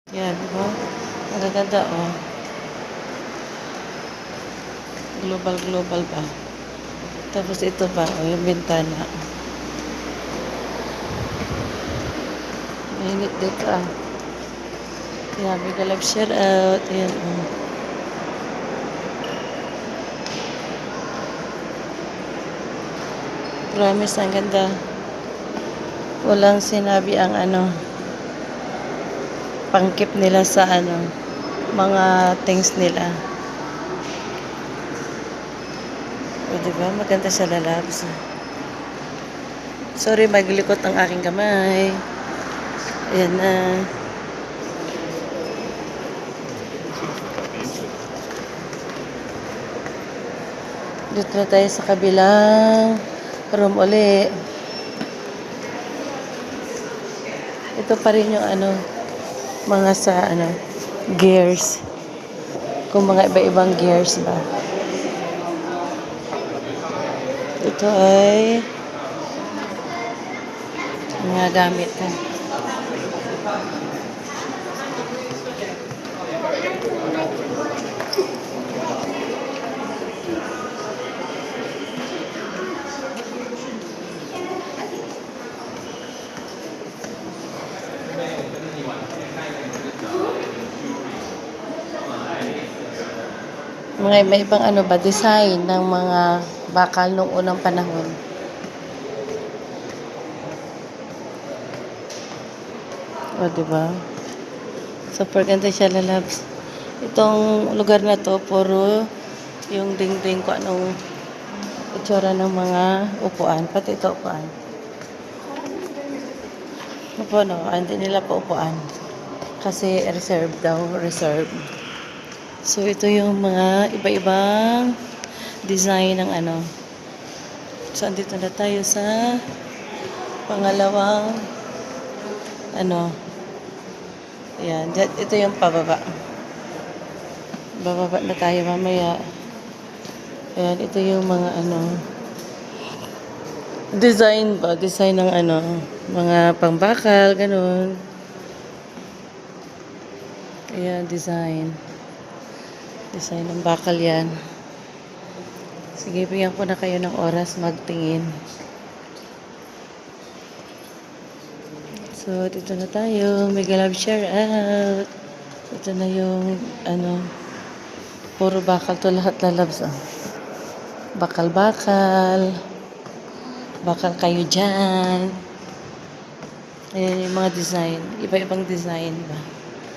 Yan, di ba? Ang gaganda, oh. Global pa. Tapos ito pa, oh, yung bintana. Mainit dito, ah. Yan, mega love shout out. Ayan, oh. Promise, ang ganda. Walang sinabi ang pangkip nila sa mga things nila. O, diba? Maganda siya lalabs. Sorry, maglikot ang aking kamay. Ayan na. Dito na tayo sa kabilang room uli. Ito pa rin yung mga sa gears. Kung mga iba-ibang gears ba. Ito ay mga gamit. Mga may ibang design ng mga bakal nung unang panahon. O, diba? Super ganda siya, lalabs. Itong lugar na to, puro yung dingding ko anong itsura ng mga upuan. Pati ito upuan. Upo, no? Hindi nila pa upuan. Kasi reserve daw. Reserve. So, ito yung mga iba-ibang design ng So, andito na tayo sa pangalawang ayan. Ito yung pababa. Bababa na tayo mamaya. Ayan, ito yung mga design ba? Design ng mga pangbakal, ganun. Ayan, design. Design ng bakal yan. Sige, bigyan ko na kayo ng oras magtingin. So, dito na tayo. Mega love share out. Ito na yung puro bakal to lahat, lalabs. Bakal-bakal. Bakal kayo dyan. Ayan yung mga design. Iba-ibang design ba.